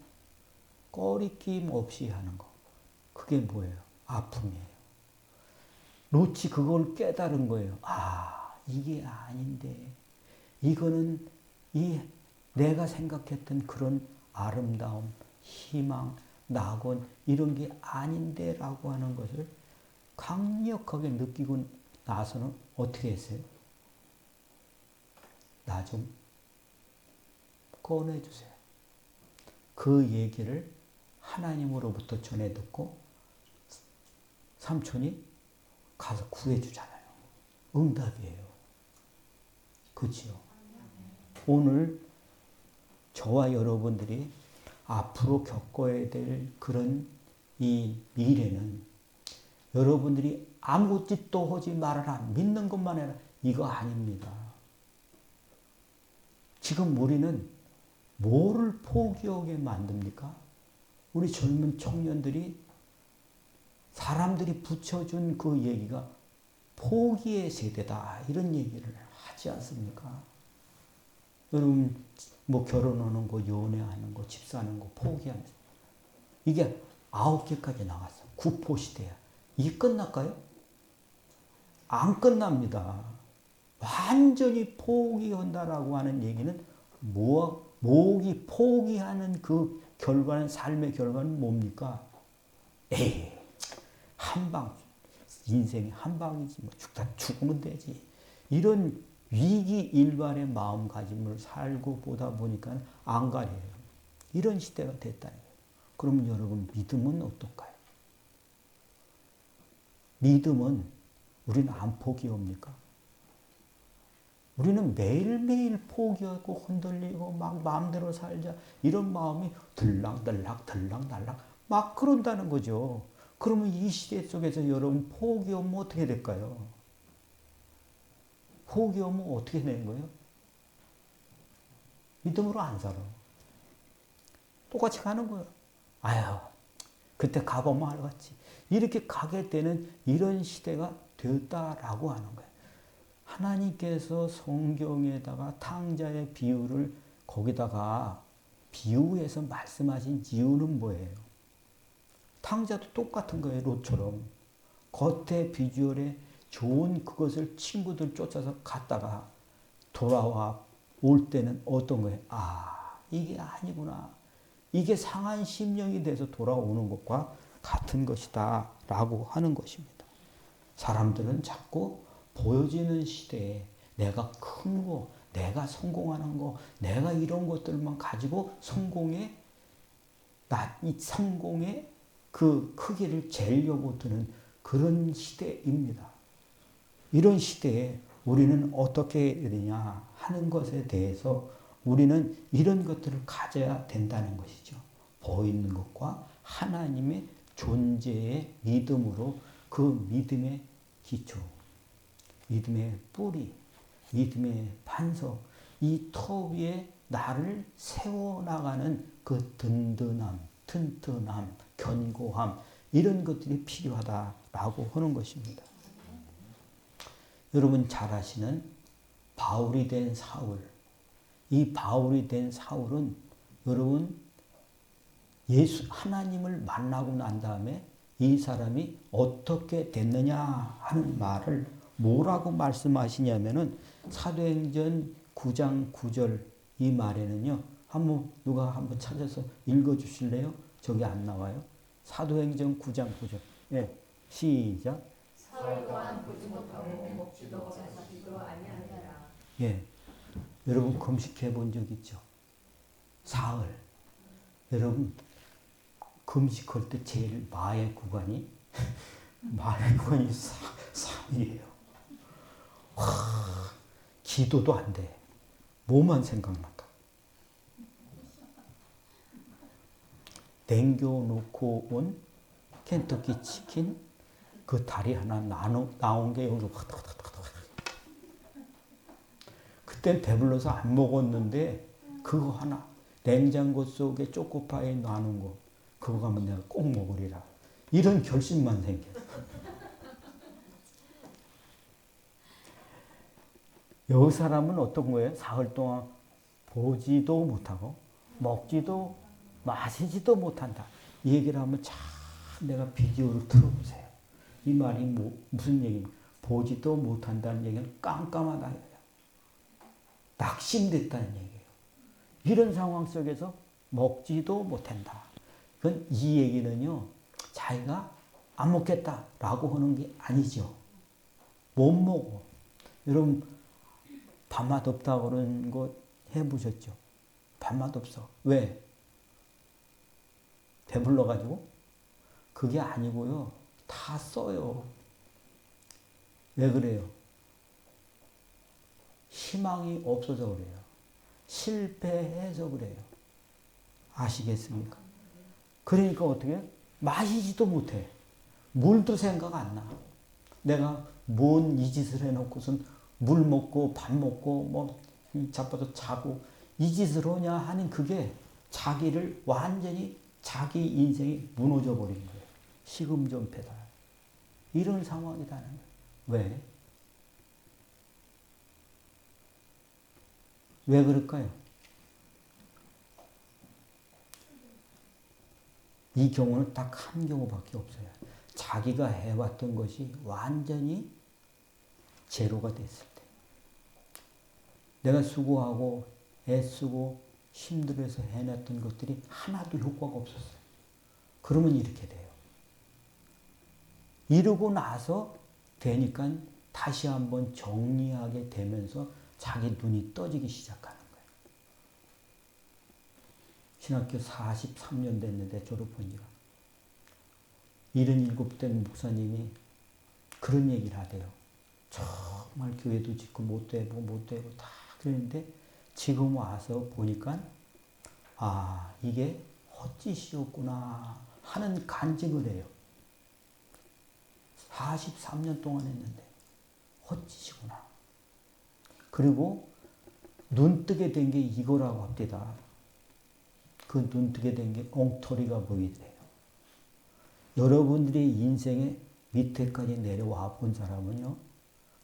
꺼리낌 없이 하는 거. 그게 뭐예요? 아픔이에요. 롯이 그걸 깨달은 거예요. 아, 이게 아닌데. 이거는 내가 생각했던 그런 아름다움, 희망, 낙원 이런 게 아닌데 라고 하는 것을 강력하게 느끼고 나서는 어떻게 했어요? 나 좀 꺼내주세요. 그 얘기를 하나님으로부터 전해 듣고 삼촌이 가서 구해주잖아요. 응답이에요. 그렇죠? 오늘 저와 여러분들이 앞으로 겪어야 될 그런 이 미래는 여러분들이 아무 짓도 하지 말아라. 믿는 것만 해라. 이거 아닙니다. 지금 우리는 뭐를 포기하게 만듭니까? 우리 젊은 청년들이 사람들이 붙여준 그 얘기가 포기의 세대다. 이런 얘기를 하지 않습니까? 여러분 뭐 결혼하는 거, 연애하는 거, 집 사는 거 포기하면서 이게 9개까지 나왔어. 구포시대야. 이게 끝날까요? 안 끝납니다. 완전히 포기한다라고 하는 얘기는 목이 포기하는 그 결과는, 삶의 결과는 뭡니까? 에이, 한 방, 인생이 한 방이지, 뭐 죽으면 되지. 이런 위기 일반의 마음가짐을 살고 보다 보니까 안 가려요. 이런 시대가 됐다는 거예요. 그러면 여러분, 믿음은 어떨까요? 믿음은 우리는 안 포기합니까? 우리는 매일매일 포기하고 흔들리고 막 마음대로 살자, 이런 마음이 들락날락 막 그런다는 거죠. 그러면 이 시대 속에서 여러분 포기하면 어떻게 될까요? 포기하면 어떻게 되는 거예요? 믿음으로 안 살아. 똑같이 가는 거예요. 아유, 그때 가보면 알겠지. 이렇게 가게 되는 이런 시대가 되었다라고 하는 거예요. 하나님께서 성경에다가 탕자의 비유를 거기다가 비유해서 말씀하신 이유는 뭐예요? 탕자도 똑같은 거예요. 롯처럼. 겉에 비주얼에 좋은 그것을 친구들 쫓아서 갔다가 돌아와 올 때는 어떤 거예요? 아, 이게 아니구나. 이게 상한 심령이 돼서 돌아오는 것과 같은 것이다 라고 하는 것입니다. 사람들은 자꾸 보여지는 시대에 내가 큰 거, 내가 성공하는 거, 내가 이런 것들만 가지고 이 성공의 그 크기를 재려고 드는 그런 시대입니다. 이런 시대에 우리는 어떻게 해야 되냐 하는 것에 대해서 우리는 이런 것들을 가져야 된다는 것이죠. 보이는 것과 하나님의 존재의 믿음으로 그 믿음의 기초, 믿음의 뿌리, 믿음의 반석, 이 터 위에 나를 세워나가는 그 든든함, 튼튼함, 견고함, 이런 것들이 필요하다라고 하는 것입니다. 여러분 잘 아시는 바울이 된 사울, 이 바울이 된 사울은 여러분 하나님을 만나고 난 다음에 이 사람이 어떻게 됐느냐 하는 말을 뭐라고 말씀하시냐면은 사도행전 9장 9절 이 말에는요. 누가 한번 찾아서 읽어 주실래요? 저기 안 나와요. 사도행전 9장 9절. 예. 시작. 사흘 동안 보지 못하고 먹지도 마시지도 아니하니라. 예. 여러분 금식해 본 적 있죠? 사흘. 여러분 금식할 때 제일 마의 구간이 3일이에요. 기도도 안 돼. 뭐만 생각날까? 냉겨놓고 온 켄터키 치킨 그 다리 하나 나온 게 여기서 그땐 배불러서 안 먹었는데 그거 하나 냉장고 속에 초코파이 나눈 거 그거 가면 내가 꼭 먹으리라. 이런 결심만 생겼어. 여기 사람은 어떤 거예요? 사흘 동안 보지도 못하고 먹지도 마시지도 못한다. 이 얘기를 하면 참 내가 비디오를 틀어보세요. 이 말이 무슨 얘기입니까? 보지도 못한다는 얘기는 깜깜하다. 낙심됐다는 얘기예요. 이런 상황 속에서 먹지도 못한다. 그건 이 얘기는요. 자기가 안 먹겠다라고 하는 게 아니죠. 못 먹어. 여러분 밥맛 없다고 그런 거 해보셨죠? 밥맛 없어. 왜? 배불러가지고? 그게 아니고요. 다 써요. 왜 그래요? 희망이 없어서 그래요. 실패해서 그래요. 아시겠습니까? 그러니까 어떻게? 마시지도 못해. 물도 생각 안 나. 내가 뭔 이 짓을 해놓고선 물 먹고 밥 먹고 뭐 자빠져 자고 이 짓을 하냐 하는 그게 자기를 완전히 자기 인생이 무너져 버린 거예요. 시금전패다. 이런 상황이라는 거예요. 왜? 왜 그럴까요? 이 경우는 딱 한 경우밖에 없어요. 자기가 해왔던 것이 완전히 제로가 됐을 때, 내가 수고하고 애쓰고 힘들어서 해냈던 것들이 하나도 효과가 없었어요. 그러면 이렇게 돼요. 이러고 나서 되니까 다시 한번 정리하게 되면서 자기 눈이 떠지기 시작하는 거예요. 신학교 43년 됐는데 졸업한 지가. 77대 목사님이 그런 얘기를 하대요. 정말 교회도 짓고 못 되고 다 그랬는데 지금 와서 보니까 아, 이게 헛짓이었구나 하는 간증을 해요. 43년 동안 했는데 헛짓이구나. 그리고 눈뜨게 된 게 이거라고 합니다. 그 눈뜨게 된 게 엉터리가 보이대요. 여러분들이 인생의 밑에까지 내려와 본 사람은요,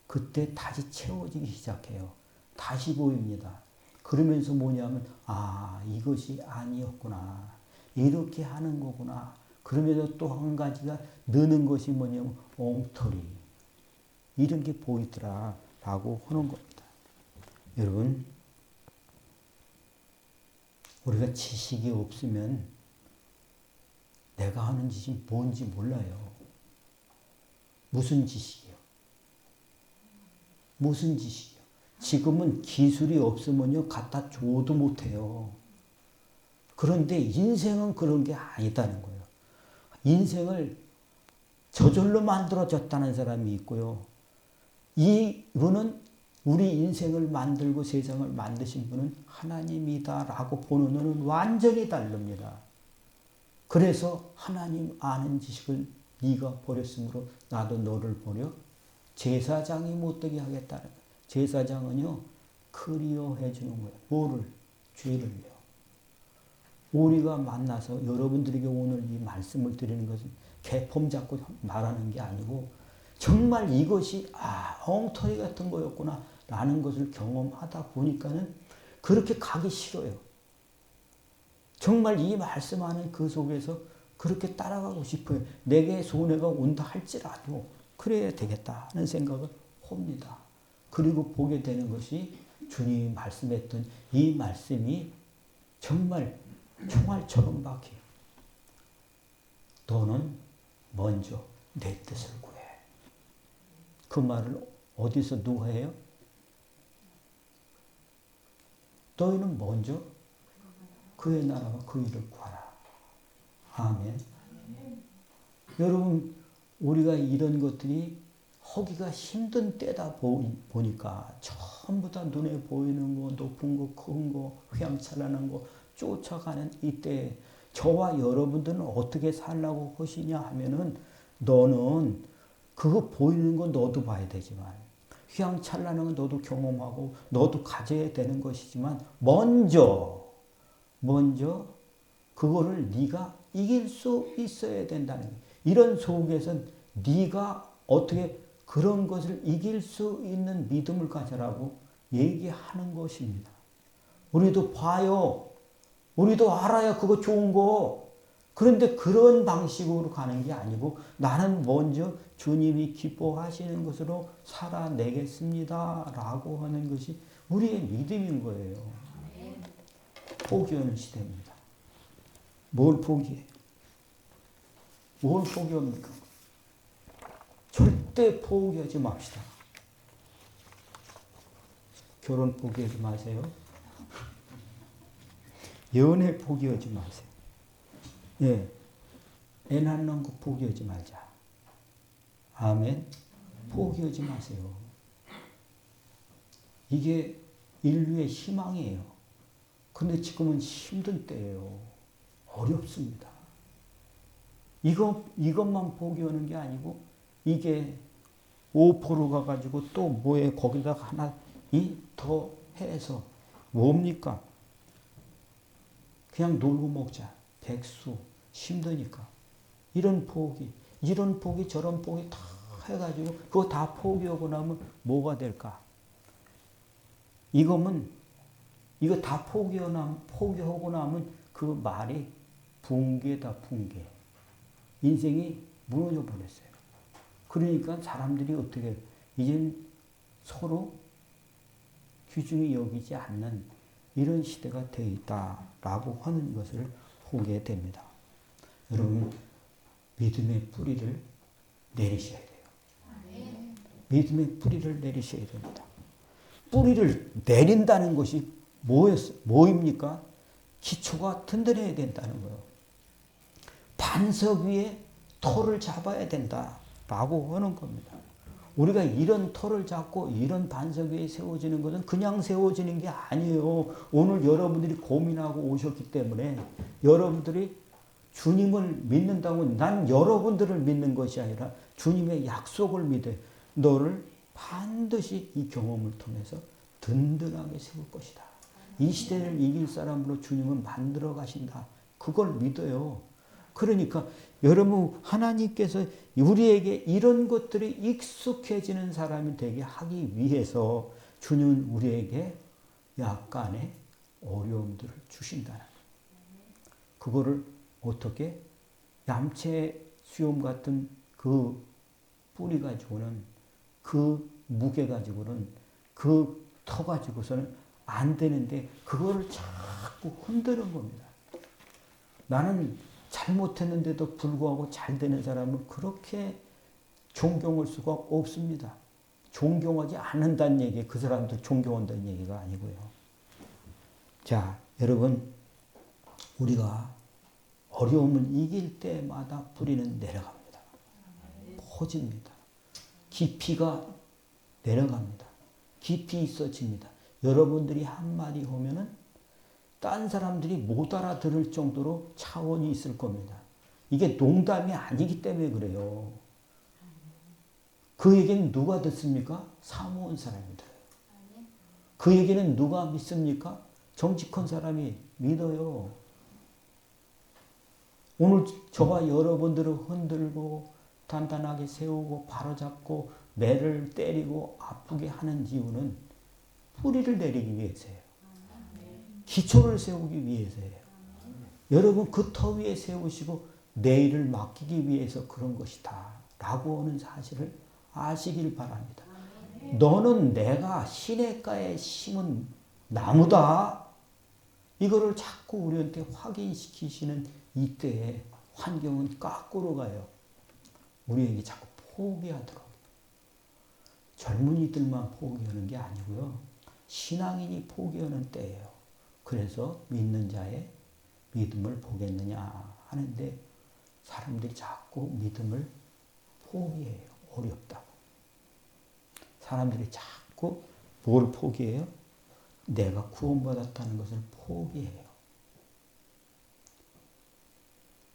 그때 다시 채워지기 시작해요. 다시 보입니다. 그러면서 뭐냐면, 아, 이것이 아니었구나. 이렇게 하는 거구나. 그러면서 또 한 가지가 느는 것이 뭐냐면, 엉터리. 이런 게 보이더라. 라고 하는 겁니다. 여러분, 우리가 지식이 없으면 내가 하는 짓이 뭔지 몰라요. 무슨 지식이요? 무슨 지식이요? 지금은 기술이 없으면요, 갖다 줘도 못해요. 그런데 인생은 그런 게 아니다는 거예요. 인생을 저절로 만들어졌다는 사람이 있고요. 이분은 우리 인생을 만들고 세상을 만드신 분은 하나님이다라고 보는 눈은 완전히 다릅니다. 그래서 하나님 아는 지식을 네가 버렸으므로 나도 너를 버려 제사장이 못되게 하겠다는 거예요. 제사장은요, 클리어해 주는 거예요. 뭐를? 죄를요. 우리가 만나서 여러분들에게 오늘 이 말씀을 드리는 것은 개폼 잡고 말하는 게 아니고 정말 이것이 엉터리 같은 거였구나 라는 것을 경험하다 보니까는 그렇게 가기 싫어요. 정말 이 말씀하는 그 속에서 그렇게 따라가고 싶어요. 내게 손해가 온다 할지라도 그래야 되겠다 하는 생각을 합니다. 그리고 보게 되는 것이 주님이 말씀했던 이 말씀이 정말 총알처럼 박혀요. 너는 먼저 내 뜻을 구해. 그 말을 어디서 누가 해요? 너희는 먼저 그의 나라와 그 일을 구하라. 아멘. 여러분, 우리가 이런 것들이 하기가 힘든 때다 보니까 전부 다 눈에 보이는 거, 높은 거, 큰 거, 휘황찬란한 거 쫓아가는 이때 저와 여러분들은 어떻게 살라고 하시냐 하면은 너는 그거 보이는 거 너도 봐야 되지만 휘황찬란한 건 너도 경험하고 너도 가져야 되는 것이지만 먼저 그거를 네가 이길 수 있어야 된다는 거예요. 이런 속에선 네가 어떻게 그런 것을 이길 수 있는 믿음을 가져라고 얘기하는 것입니다. 우리도 봐요. 우리도 알아요. 그거 좋은 거. 그런데 그런 방식으로 가는 게 아니고 나는 먼저 주님이 기뻐하시는 것으로 살아내겠습니다. 라고 하는 것이 우리의 믿음인 거예요. 포기하는 시대입니다. 뭘 포기해요? 뭘 포기합니까? 절대 포기하지 맙시다. 결혼 포기하지 마세요. 연애 포기하지 마세요. 예, 애 낳는 거 포기하지 말자. 아멘. 포기하지 마세요. 이게 인류의 희망이에요. 근데 지금은 힘든 때예요. 어렵습니다. 이것만 포기하는 게 아니고 이게 5%가 가지고 또 뭐에 거기다가 하나 더 해서 뭡니까? 그냥 놀고 먹자. 백수 힘드니까. 이런 포기 저런 포기 다 해가지고 그거 다 포기하고 나면 뭐가 될까? 이거 다 포기하고 나면 그 말이 붕괴다, 붕괴. 인생이 무너져 버렸어요. 그러니까 사람들이 어떻게 이젠 서로 귀중히 여기지 않는 이런 시대가 되어 있다라고 하는 것을 보게 됩니다. 여러분 믿음의 뿌리를 내리셔야 돼요. 믿음의 뿌리를 내리셔야 됩니다. 뿌리를 내린다는 것이 뭐입니까? 기초가 든든해야 된다는 거예요. 반석 위에 터를 잡아야 된다라고 하는 겁니다. 우리가 이런 터를 잡고 이런 반석 위에 세워지는 것은 그냥 세워지는 게 아니에요. 오늘 여러분들이 고민하고 오셨기 때문에 여러분들이 주님을 믿는다고 난 여러분들을 믿는 것이 아니라 주님의 약속을 믿어요. 너를 반드시 이 경험을 통해서 든든하게 세울 것이다. 이 시대를 이길 사람으로 주님은 만들어 가신다. 그걸 믿어요. 그러니까 여러분 하나님께서 우리에게 이런 것들이 익숙해지는 사람이 되게 하기 위해서 주님은 우리에게 약간의 어려움들을 주신다는 거예요. 그거를 어떻게 얌체 수염 같은 그 뿌리 가지고는 그 무게 가지고는 그 터 가지고서는 안 되는데 그거를 자꾸 흔드는 겁니다. 나는 잘못했는데도 불구하고 잘 되는 사람은 그렇게 존경할 수가 없습니다. 존경하지 않는다는 얘기, 그 사람들 존경한다는 얘기가 아니고요. 자, 여러분 우리가 어려움을 이길 때마다 뿌리는 내려갑니다. 퍼집니다. 깊이가 내려갑니다. 깊이 있어집니다. 여러분들이 한마디 하면은 딴 사람들이 못 알아들을 정도로 차원이 있을 겁니다. 이게 농담이 아니기 때문에 그래요. 그 얘기는 누가 듣습니까? 사모한 사람이 들어요. 그 얘기는 누가 믿습니까? 정직한 사람이 믿어요. 오늘 저와 여러분들을 흔들고 단단하게 세우고 바로잡고 매를 때리고 아프게 하는 이유는 뿌리를 내리기 위해서예요. 기초를 세우기 위해서예요. 여러분 그 터 위에 세우시고 내일을 맡기기 위해서 그런 것이다 라고 하는 사실을 아시길 바랍니다. 너는 내가 시냇가에 심은 나무다. 이거를 자꾸 우리한테 확인시키시는 이때에 환경은 거꾸로 가요. 우리에게 자꾸 포기하도록. 젊은이들만 포기하는 게 아니고요. 신앙인이 포기하는 때예요. 그래서 믿는 자의 믿음을 보겠느냐 하는데 사람들이 자꾸 믿음을 포기해요. 어렵다고. 사람들이 자꾸 뭘 포기해요? 내가 구원받았다는 것을 포기해요.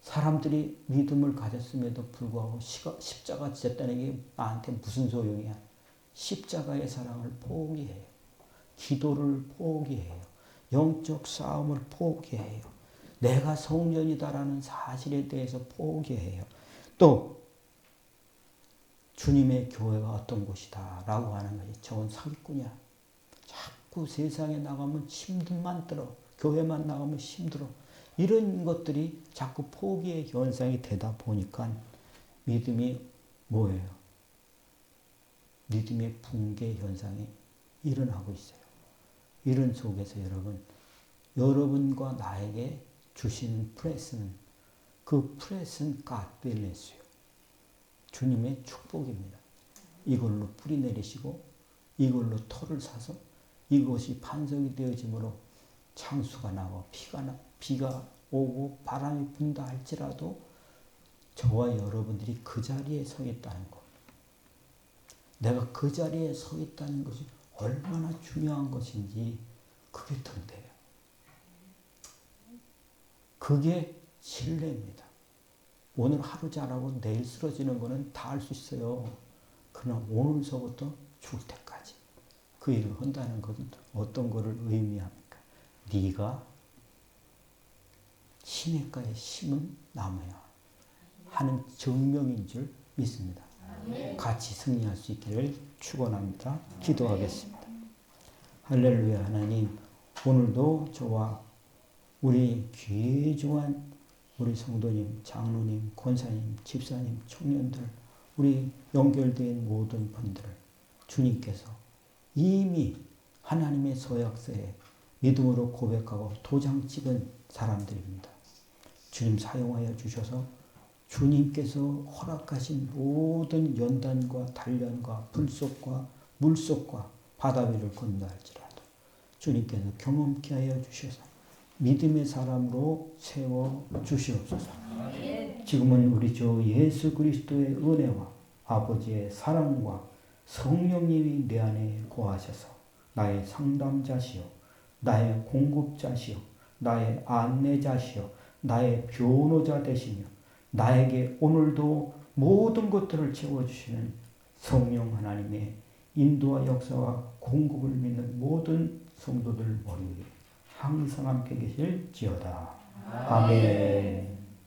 사람들이 믿음을 가졌음에도 불구하고 십자가 지었다는 게 나한테 무슨 소용이야? 십자가의 사랑을 포기해요. 기도를 포기해요. 영적 싸움을 포기해요. 내가 성전이다라는 사실에 대해서 포기해요. 또 주님의 교회가 어떤 곳이다 라고 하는 것이 저건 사기꾼이야. 자꾸 세상에 나가면 힘들만 들어. 교회만 나가면 힘들어. 이런 것들이 자꾸 포기의 현상이 되다 보니까 믿음이 뭐예요? 믿음의 붕괴 현상이 일어나고 있어요. 이런 속에서 여러분과 나에게 주시는 프레스는 그 프레스는 God bless요. 주님의 축복입니다. 이걸로 뿌리 내리시고 이걸로 터를 사서 이것이 반석이 되어짐으로 창수가 나고 비가 오고 바람이 분다 할지라도 저와 여러분들이 그 자리에 서 있다는 것. 내가 그 자리에 서 있다는 것이 얼마나 중요한 것인지 그게 든대요. 그게 신뢰입니다. 오늘 하루 잘하고 내일 쓰러지는 거는 다 할 수 있어요. 그러나 오늘서부터 죽을 때까지 그 일을 한다는 것은 어떤 것을 의미합니까? 네가 시냇가에 심은 나무야 하는 증명인 줄 믿습니다. 같이 승리할 수 있기를 축원합니다. 기도하겠습니다. 할렐루야. 하나님, 오늘도 저와 우리 귀중한 우리 성도님, 장로님, 권사님, 집사님, 청년들, 우리 연결된 모든 분들을 주님께서 이미 하나님의 서약서에 믿음으로 고백하고 도장 찍은 사람들입니다. 주님 사용하여 주셔서 주님께서 허락하신 모든 연단과 단련과 불속과 물속과 바다 위를 건너할지라도 주님께서 경험케 하여 주셔서 믿음의 사람으로 세워 주시옵소서. 지금은 우리 주 예수 그리스도의 은혜와 아버지의 사랑과 성령님이 내 안에 거하셔서 나의 상담자시요, 나의 공급자시요, 나의 안내자시요, 나의 변호자 되시며 나에게 오늘도 모든 것들을 채워주시는 성령 하나님의 인도와 역사와 공급을 믿는 모든 성도들 머리 위에 항상 함께 계실지어다. 아멘.